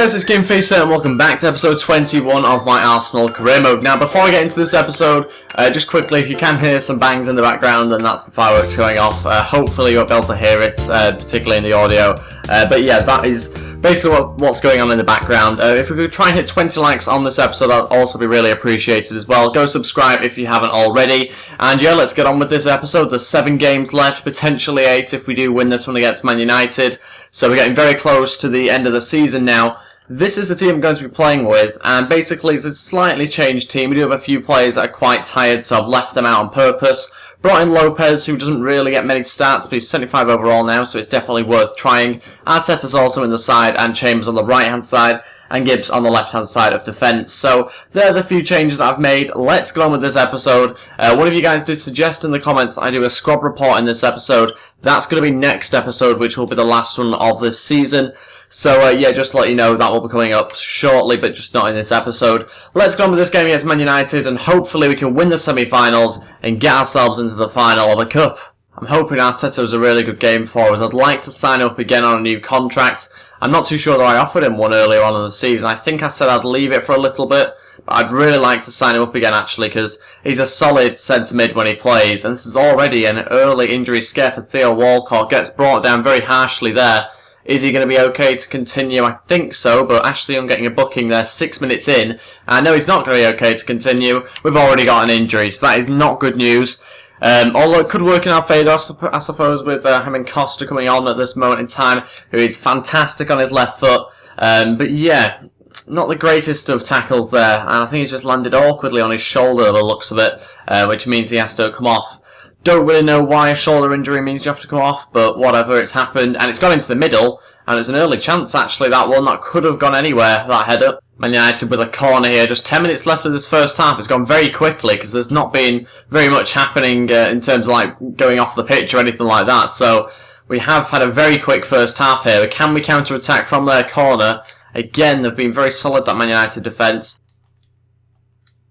guys, it's GameFacer and welcome back to episode 21 of my Arsenal career mode. Now, before I get into this episode, just quickly, if you can hear some bangs in the background, then that's the fireworks going off. Hopefully you'll be able to hear it, particularly in the audio. But yeah, that is basically what's going on in the background. If we could try and hit 20 likes on this episode, that would also be really appreciated as well. Go subscribe if you haven't already. And yeah, let's get on with this episode. There's 7 games left, potentially 8 if we do win this one against Man United. So we're getting very close to the end of the season now. This is the team I'm going to be playing with, and basically it's a slightly changed team. We do have a few players that are quite tired, so I've left them out on purpose. Brought in Lopez, who doesn't really get many stats, but he's 75 overall now, so it's definitely worth trying. Arteta's also in the side, and Chambers on the right-hand side, and Gibbs on the left-hand side of defence. So there are the few changes that I've made. Let's get on with this episode. One of you guys did suggest in the comments that I do a squad report in this episode. That's going to be next episode, which will be the last one of this season. So yeah, just to let you know, that will be coming up shortly, but just not in this episode. Let's get on with this game against Man United, and hopefully we can win the semi-finals and get ourselves into the final of the Cup. I'm hoping Arteta was a really good game for us. I'd like to sign up again on a new contract. I'm not too sure that I offered him one earlier on in the season. I think I said I'd leave it for a little bit, but I'd really like to sign him up again actually, because he's a solid centre-mid when he plays, and this is already an early injury scare for Theo Walcott. Gets brought down very harshly there. Is he going to be okay to continue? I think so, but Ashley Young getting a booking there 6 minutes in. I know he's not going to be okay to continue. We've already got an injury, so that is not good news. Although it could work in our favour, I suppose, with having Costa coming on at this moment in time, who is fantastic on his left foot. But yeah, not the greatest of tackles there, and I think he's just landed awkwardly on his shoulder, the looks of it, which means he has to come off. Don't really know why a shoulder injury means you have to come off, but whatever, it's happened, and it's gone into the middle, and it was an early chance actually, that one, that could have gone anywhere, that header. Man United with a corner here, just 10 minutes left of this first half. It's gone very quickly because there's not been very much happening in terms of like going off the pitch or anything like that. So we have had a very quick first half here. Can we counter-attack from their corner? Again, they've been very solid, that Man United defence.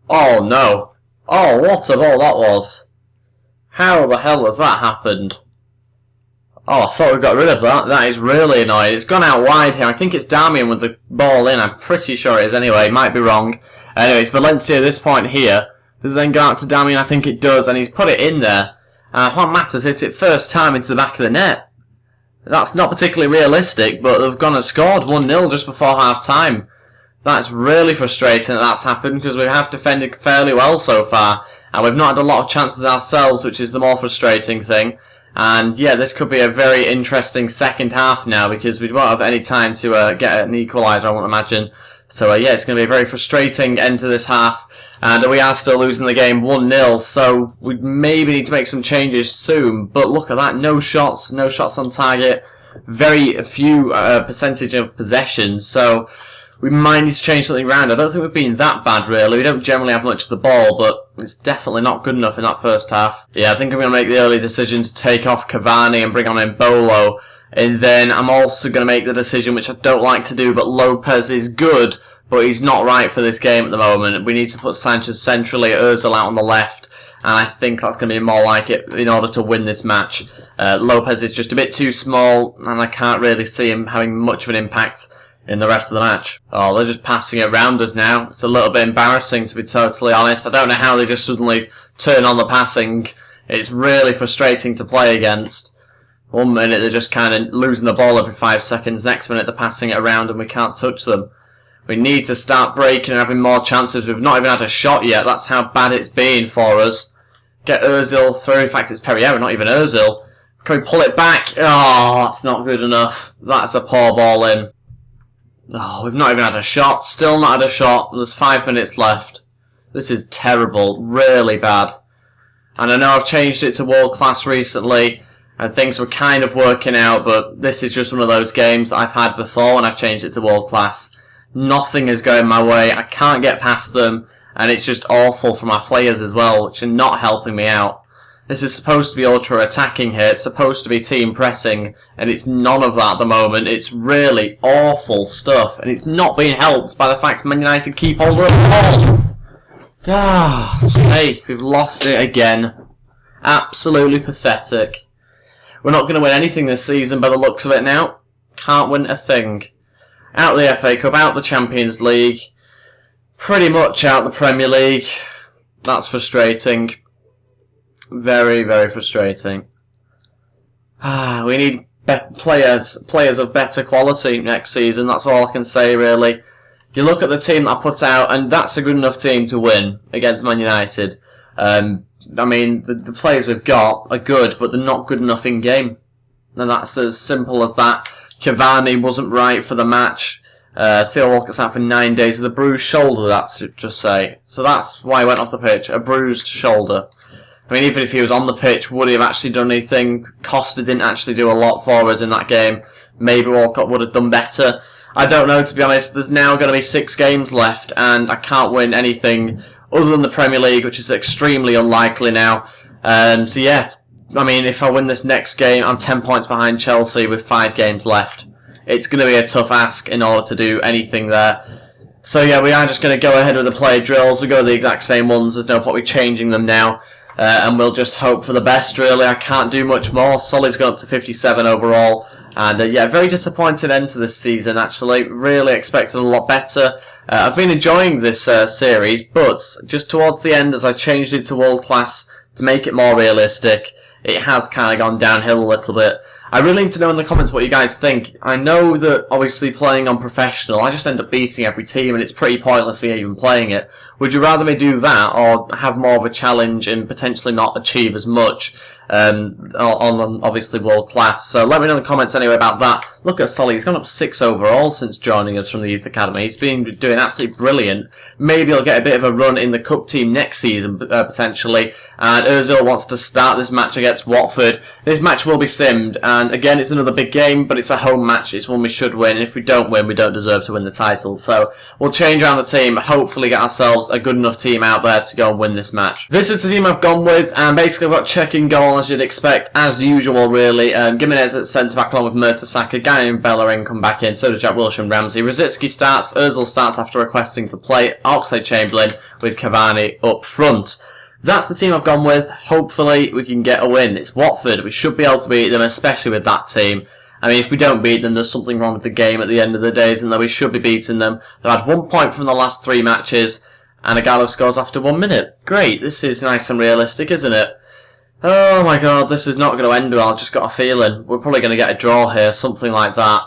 Oh no. Oh, what a ball that was. How the hell has that happened? Oh, I thought we got rid of that. That is really annoying. It's gone out wide here. I think it's Darmian with the ball in. I'm pretty sure it is anyway. Might be wrong. Anyway, it's Valencia at this point here. Does it then go out to Darmian? I think it does. And he's put it in there. What matters, hit it first time into the back of the net. That's not particularly realistic, but they've gone and scored 1-0 just before half-time. That's really frustrating that that's happened, because we have defended fairly well so far. And we've not had a lot of chances ourselves, which is the more frustrating thing. And yeah, this could be a very interesting second half now, because we won't have any time to get an equaliser, I won't imagine. So yeah, it's going to be a very frustrating end to this half. And we are still losing the game 1-0, so we maybe need to make some changes soon. But look at that, no shots on target. Very few percentage of possession, so we might need to change something around. I don't think we've been that bad, really. We don't generally have much of the ball, but it's definitely not good enough in that first half. Yeah, I think I'm going to make the early decision to take off Cavani and bring on Embolo. And then I'm also going to make the decision, which I don't like to do, but Lopez is good, but he's not right for this game at the moment. We need to put Sanchez centrally, Ozil out on the left, and I think that's going to be more like it in order to win this match. Lopez is just a bit too small, and I can't really see him having much of an impact in the rest of the match. Oh, they're just passing it around us now. It's a little bit embarrassing, to be totally honest. I don't know how they just suddenly turn on the passing. It's really frustrating to play against. 1 minute they're just kind of losing the ball every 5 seconds. Next minute they're passing it around and we can't touch them. We need to start breaking and having more chances. We've not even had a shot yet. That's how bad it's been for us. Get Ozil through. In fact, it's Perrier, not even Ozil. Can we pull it back? Oh, that's not good enough. That's a poor ball in. Oh, we've not even had a shot. Still not had a shot. There's 5 minutes left. This is terrible. Really bad. And I know I've changed it to world class recently, and things were kind of working out, but this is just one of those games that I've had before when I've changed it to world class. Nothing is going my way. I can't get past them, and it's just awful for my players as well, which are not helping me out. This is supposed to be ultra-attacking here. It's supposed to be team pressing, and it's none of that at the moment. It's really awful stuff, and it's not being helped by the fact Man United keep hold of the ball. Ah, hey, we've lost it again. Absolutely pathetic. We're not going to win anything this season by the looks of it now. Can't win a thing. Out the FA Cup, out the Champions League, pretty much out the Premier League. That's frustrating. Very, very frustrating. We need players of better quality next season. That's all I can say, really. You look at the team that I put out, and that's a good enough team to win against Man United. I mean, the players we've got are good, but they're not good enough in game. And that's as simple as that. Cavani wasn't right for the match. Theo Walcott's out for 9 days with a bruised shoulder, that's to just say. So that's why he went off the pitch, a bruised shoulder. I mean, even if he was on the pitch, would he have actually done anything? Costa didn't actually do a lot for us in that game. Maybe Walcott would have done better. I don't know, to be honest. There's now going to be 6 games left, and I can't win anything other than the Premier League, which is extremely unlikely now. So yeah, I mean, if I win this next game, I'm 10 points behind Chelsea with 5 games left. It's going to be a tough ask in order to do anything there. So yeah, we are just going to go ahead with the player drills. We go with the exact same ones. There's no point in changing them now. And we'll just hope for the best, really. I can't do much more. Solly's gone up to 57 overall. And yeah, very disappointing end to this season, actually. Really expected a lot better. I've been enjoying this series, but just towards the end, as I changed it to World Class to make it more realistic, it has kind of gone downhill a little bit. I really need to know in the comments what you guys think. I know that, obviously, playing on Professional, I just end up beating every team, and it's pretty pointless me even playing it. Would you rather me do that, or have more of a challenge and potentially not achieve as much on obviously World Class? So let me know in the comments anyway about that. Look at Solly, he's gone up 6 overall since joining us from the Youth Academy. He's been doing absolutely brilliant. Maybe he'll get a bit of a run in the Cup team next season, potentially. And Ozil wants to start this match against Watford. This match will be simmed, and again, it's another big game, but it's a home match. It's one we should win. If we don't win, we don't deserve to win the title. So we'll change around the team, hopefully get ourselves a good enough team out there to go and win this match. This is the team I've gone with, and basically I've got check in goal, as you'd expect, as usual, really. Gimenez at centre-back along with Mertesacker. Guy and Bellerin come back in, so does Jack Wilshere and Ramsey. Rosicki starts, Ozil starts after requesting to play, Oxlade-Chamberlain with Cavani up front. That's the team I've gone with. Hopefully we can get a win. It's Watford. We should be able to beat them, especially with that team. I mean, if we don't beat them, there's something wrong with the game at the end of the day, isn't there? We should be beating them. They've had 1 point from the last 3 matches, and a Gallo scores after 1 minute. Great. This is nice and realistic, isn't it? Oh my god, this is not going to end well. I've just got a feeling. We're probably going to get a draw here, something like that.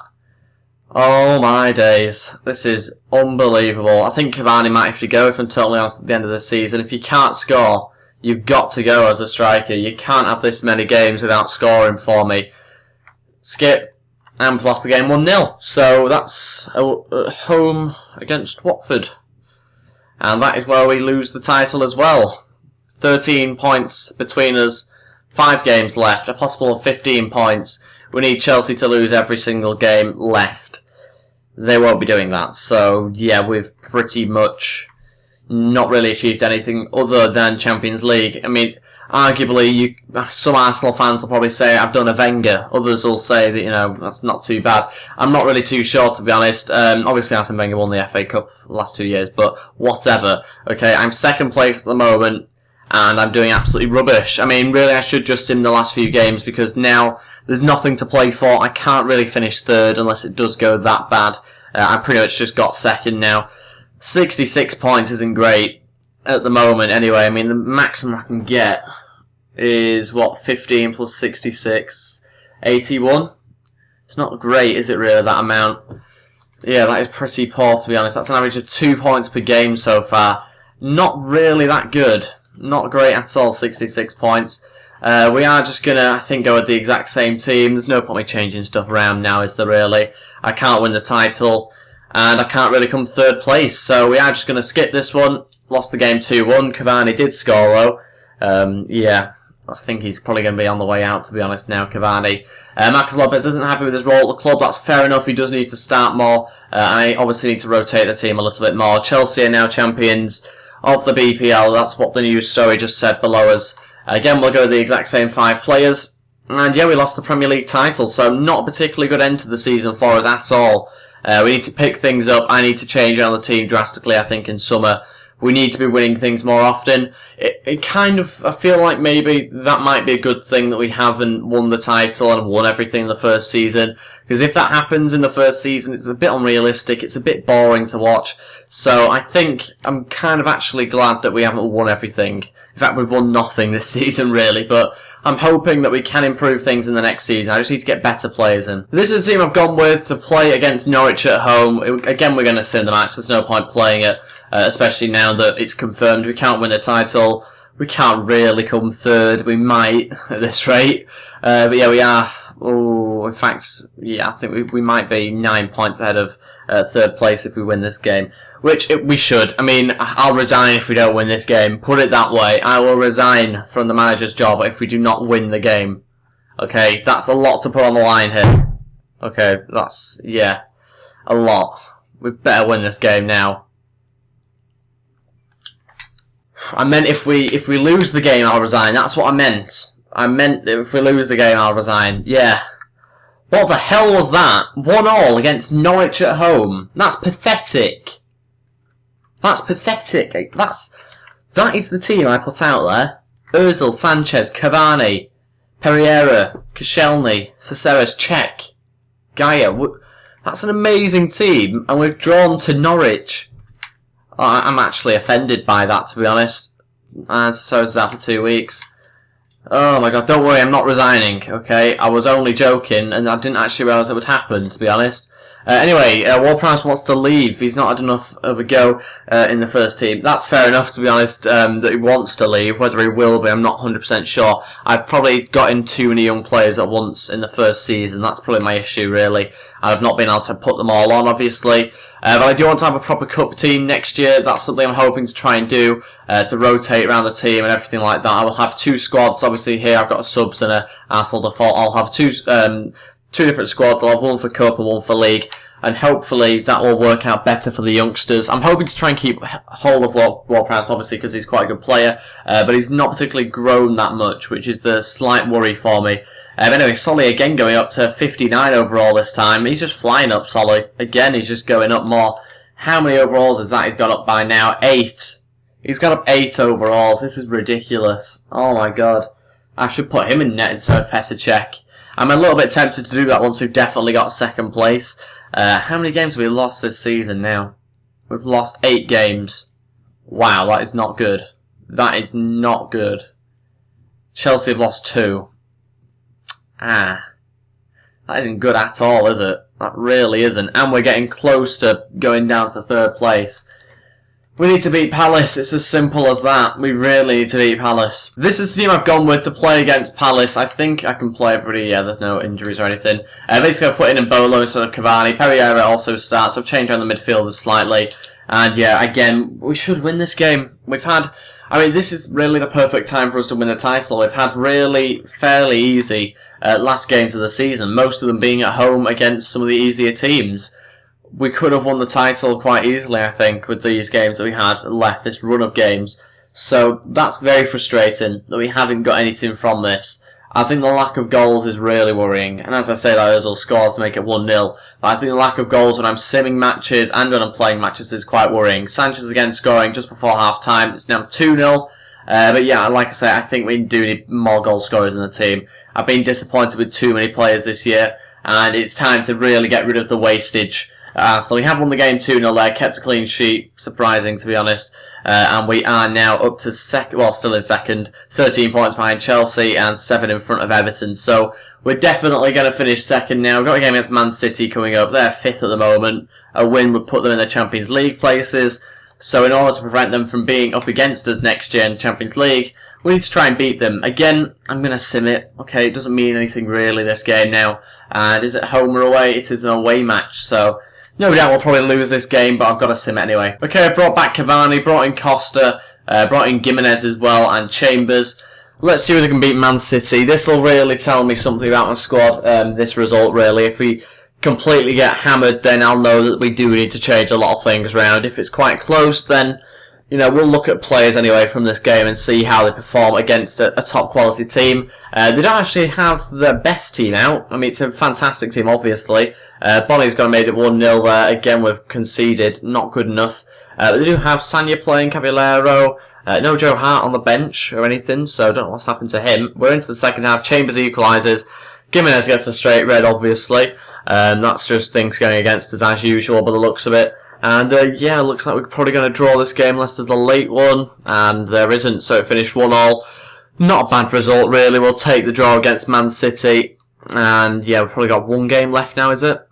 Oh my days. This is unbelievable. I think Cavani might have to go, if I'm totally honest, at the end of the season. If you can't score, you've got to go as a striker. You can't have this many games without scoring for me. Skip, and we've lost the game 1-0. So that's home against Watford. And that is where we lose the title as well. 13 points between us, 5 games left, a possible of 15 points. We need Chelsea to lose every single game left. They won't be doing that. So, yeah, we've pretty much not really achieved anything other than Champions League. I mean, arguably, some Arsenal fans will probably say I've done a Wenger. Others will say that, you know, that's not too bad. I'm not really too sure, to be honest. Obviously, Arsene Wenger won the FA Cup the last 2 years, but whatever. Okay, I'm second place at the moment, and I'm doing absolutely rubbish. I mean, really, I should just sim the last few games, because now there's nothing to play for. I can't really finish third unless it does go that bad. I pretty much just got second now. 66 points isn't great at the moment anyway. I mean, the maximum I can get is, what, 15 plus 66? 81? It's not great, is it really, that amount? Yeah, that is pretty poor, to be honest. That's an average of 2 points per game so far. Not really that good. Not great at all, 66 points. We are just going to, I think, go with the exact same team. There's no point me changing stuff around now, is there really? I can't win the title, and I can't really come third place. So we are just going to skip this one. Lost the game 2-1. Cavani did score, though. Yeah, I think he's probably going to be on the way out, to be honest, now, Cavani. Marcos Lopez isn't happy with his role at the club. That's fair enough. He does need to start more. And I obviously need to rotate the team a little bit more. Chelsea are now champions of the BPL. That's what the news story just said below us. Again, we'll go with the exact same 5 players. And yeah, we lost the Premier League title, so not a particularly good end to the season for us at all. We need to pick things up. I need to change around the team drastically, I think, in summer. we need to be winning things more often. It kind of, I feel like maybe that might be a good thing that we haven't won the title and won everything in the first season. Because if that happens in the first season, it's a bit unrealistic, it's a bit boring to watch. So I think I'm kind of actually glad that we haven't won everything. In fact, we've won nothing this season, really. But I'm hoping that we can improve things in the next season. I just need to get better players in. This is the team I've gone with to play against Norwich at home. Again, we're going to sim the match. There's no point playing it, especially now that it's confirmed we can't win the title. We can't really come third. We might at this rate. But yeah, we are. Oh, in fact, yeah, I think we might be 9 points ahead of third place if we win this game. Which we should. I mean, I'll resign if we don't win this game. Put it that way. I will resign from the manager's job if we do not win the game. Okay, that's a lot to put on the line here. Okay, that's, yeah, a lot. We better win this game now. I meant if we lose the game, I'll resign. That's what I meant. I meant that if we lose the game, I'll resign. Yeah. What the hell was that? 1-1 against Norwich at home. That's pathetic. That's pathetic. That is the team I put out there. Ozil, Sanchez, Cavani, Pereira, Koscielny, Caceres, Cech, Gaia. That's an amazing team, and we've drawn to Norwich. I'm actually offended by that, to be honest. And so is that for 2 weeks. Oh my god, don't worry, I'm not resigning, okay? I was only joking, and I didn't actually realise it would happen, to be honest. Anyway, Ward-Prowse wants to leave. He's not had enough of a go in the first team. That's fair enough, to be honest, that he wants to leave. Whether he will be, I'm not 100% sure. I've probably got in too many young players at once in the first season. That's probably my issue, really. I've not been able to put them all on, obviously. But I do want to have a proper cup team next year. That's something I'm hoping to try and do, to rotate around the team and everything like that. I will have 2 squads. Obviously, here I've got a subs and a Arsenal default. I'll have two different squads. I'll have one for cup and one for league. And hopefully that will work out better for the youngsters. I'm hoping to try and keep hold of Ward-Prowse, obviously, because he's quite a good player. But he's not particularly grown that much, which is the slight worry for me. Anyway, Solly again going up to 59 overall this time. He's just flying up, Solly. Again, he's just going up more. How many overalls is that he's got up by now? 8. He's got up 8 overalls. This is ridiculous. Oh my god. I should put him in net instead of Petr Cech. I'm a little bit tempted to do that once we've definitely got second place. How many games have we lost this season now? We've lost 8 games. Wow, that is not good. That is not good. Chelsea have lost 2. That isn't good at all, is it? That really isn't. And we're getting close to going down to third place. We need to beat Palace. It's as simple as that. We really need to beat Palace. This is the team I've gone with to play against Palace. I think I can play everybody. Yeah, there's no injuries or anything. Basically, I've put in Mbolo instead of Cavani. Pereira also starts. I've changed around the midfielders slightly. And yeah, again, we should win this game. I mean, this is really the perfect time for us to win the title. We've had really fairly easy last games of the season, most of them being at home against some of the easier teams. We could have won the title quite easily, I think, with these games that we had left, this run of games. So that's very frustrating that we haven't got anything from this. I think the lack of goals is really worrying, and as I say, that Ozil scores to make it 1-0. But I think the lack of goals when I'm simming matches and when I'm playing matches is quite worrying. Sanchez again scoring just before half-time. It's now 2-0. But yeah, like I say, I think we do need more goal scorers in the team. I've been disappointed with too many players this year, and it's time to really get rid of the wastage. So we have won the game 2-0 there, kept a clean sheet, surprising to be honest, and we are now up to second, well still in second, 13 points behind Chelsea and 7 in front of Everton, so we're definitely going to finish second now. We've got a game against Man City coming up, they're 5th at the moment, a win would put them in the Champions League places, so in order to prevent them from being up against us next year in the Champions League, we need to try and beat them. Again, I'm going to sim it. Okay, it doesn't mean anything really this game now, and is it home or away? It is an away match, so no doubt we'll probably lose this game, but I've got to sim it anyway. Okay, I brought back Cavani, brought in Costa, brought in Gimenez as well, and Chambers. Let's see if they can beat Man City. This will really tell me something about my squad, this result really. If we completely get hammered, then I'll know that we do need to change a lot of things around. If it's quite close, then we'll look at players anyway from this game and see how they perform against a top quality team. They don't actually have the best team out. I mean, it's a fantastic team, obviously. Bonnie's got made it 1-0 there. Again, we've conceded. Not good enough. They do have Sanya playing, Caballero. No Joe Hart on the bench or anything, so I don't know what's happened to him. We're into the second half. Chambers equalises. Gimenez gets a straight red, obviously. That's just things going against us as usual by the looks of it. And yeah, it looks like we're probably going to draw this game unless there's a late one, and there isn't, so it finished 1-1. Not a bad result, really. We'll take the draw against Man City. And yeah, we've probably got one game left now, is it?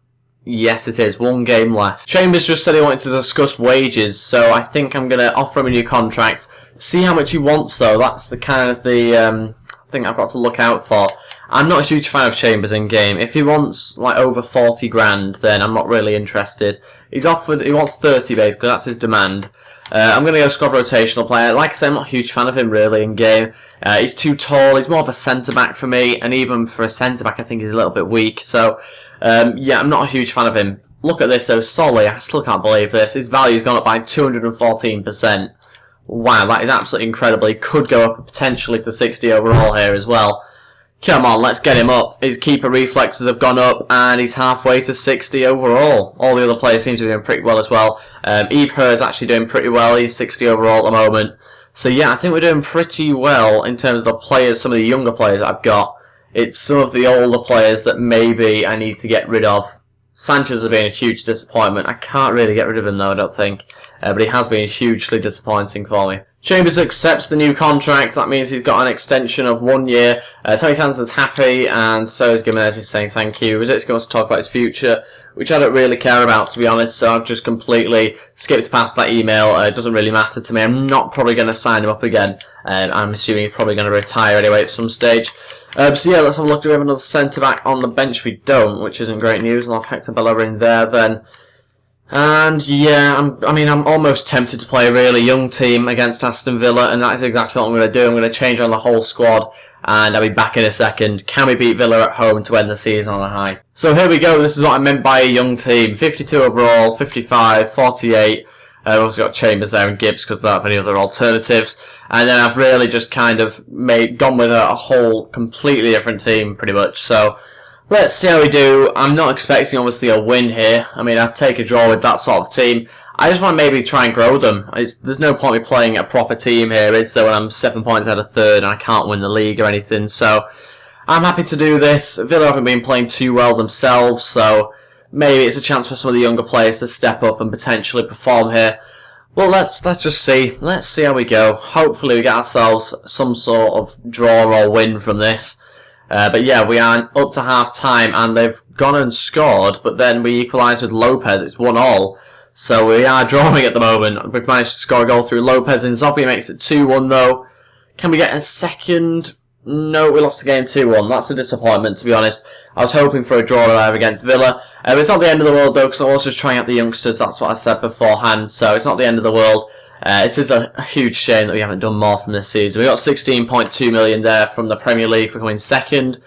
Yes, it is. One game left. Chambers just said he wanted to discuss wages, so I think I'm going to offer him a new contract. See how much he wants, though. That's the kind of the thing I've got to look out for. I'm not a huge fan of Chambers in game. If he wants like over 40 grand, then I'm not really interested. He wants 30 basically, that's his demand. I'm going to go squad rotational player. Like I said, I'm not a huge fan of him really in game. He's too tall, he's more of a centre-back for me, and even for a centre-back I think he's a little bit weak. So, yeah, I'm not a huge fan of him. Look at this though, Solly, I still can't believe this. His value's gone up by 214%. Wow, that is absolutely incredible. He could go up potentially to 60 overall here as well. Come on, let's get him up. His keeper reflexes have gone up, and he's halfway to 60 overall. All the other players seem to be doing pretty well as well. Eber is actually doing pretty well. He's 60 overall at the moment. So yeah, I think we're doing pretty well in terms of the players, some of the younger players that I've got. It's some of the older players that maybe I need to get rid of. Sanchez has been a huge disappointment. I can't really get rid of him though, I don't think. But he has been hugely disappointing for me. Chambers accepts the new contract. That means he's got an extension of 1 year. Tony Sanderson's happy, and so is Gimenez is saying thank you. Rizic's going to talk about his future, which I don't really care about, to be honest, so I've just completely skipped past that email. It doesn't really matter to me. I'm not probably going to sign him up again. I'm assuming he's probably going to retire anyway at some stage. So yeah, let's have a look. Do we have another centre-back on the bench? We don't, which isn't great news. I'll have Hector Bellerin there then. And yeah, I'm almost tempted to play a really young team against Aston Villa, and that is exactly what I'm going to do. I'm going to change on the whole squad, and I'll be back in a second. Can we beat Villa at home to end the season on a high? So here we go. This is what I meant by a young team. 52 overall, 55, 48. I've also got Chambers there and Gibbs because I don't have any other alternatives. And then I've really just kind of gone with a whole completely different team pretty much. So let's see how we do. I'm not expecting obviously a win here. I mean, I'd take a draw with that sort of team. I just want to maybe try and grow them. There's no point in me playing a proper team here, is there, when I'm 7 points out of third and I can't win the league or anything. So I'm happy to do this. Villa haven't been playing too well themselves, so maybe it's a chance for some of the younger players to step up and potentially perform here. Well, let's just see. Let's see how we go. Hopefully we get ourselves some sort of draw or win from this. But yeah, we are up to half time and they've gone and scored, but then we equalise with Lopez. It's 1-1. So we are drawing at the moment. We've managed to score a goal through Lopez, and Zombie makes it 2-1 though. Can we get a second? No, we lost the game 2-1. That's a disappointment, to be honest. I was hoping for a draw there against Villa. It's not the end of the world though, because I was just trying out the youngsters. That's what I said beforehand. So it's not the end of the world. It is a huge shame that we haven't done more from this season. We got 16.2 million there from the Premier League for coming second.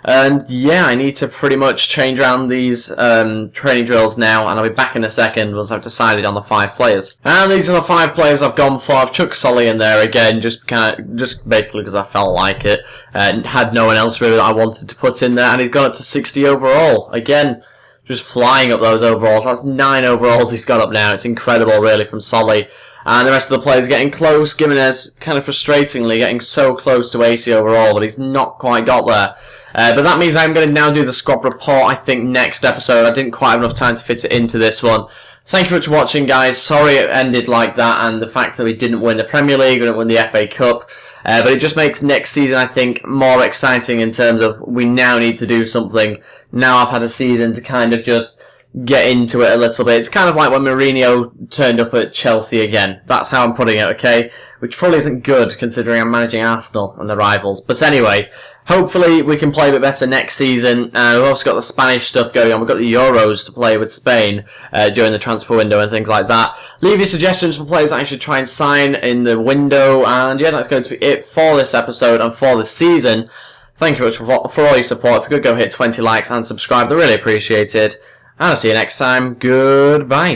And yeah, I need to pretty much change around these training drills now, and I'll be back in a second once I've decided on the 5 players. And these are the 5 players I've gone for. I've chucked Solly in there again, just basically because I felt like it, and had no one else really that I wanted to put in there. And he's gone up to 60 overall again, just flying up those overalls. That's 9 overalls he's got up now. It's incredible, really, from Solly. And the rest of the players getting close. Gimenez, kind of frustratingly, getting so close to 80 overall, but he's not quite got there. But that means I'm going to now do the squad report, I think, next episode. I didn't quite have enough time to fit it into this one. Thank you very much for watching, guys. Sorry it ended like that, and the fact that we didn't win the Premier League, we didn't win the FA Cup. But it just makes next season, I think, more exciting in terms of we now need to do something. Now I've had a season to kind of just get into it a little bit. It's kind of like when Mourinho turned up at Chelsea again. That's how I'm putting it, okay? Which probably isn't good, considering I'm managing Arsenal and the rivals. But anyway, hopefully we can play a bit better next season. We've also got the Spanish stuff going on. We've got the Euros to play with Spain during the transfer window and things like that. Leave your suggestions for players that I should try and sign in the window. And yeah, that's going to be it for this episode and for this season. Thank you very much for all your support. If you could go hit 20 likes and subscribe, they're really appreciated. And I'll see you next time. Goodbye.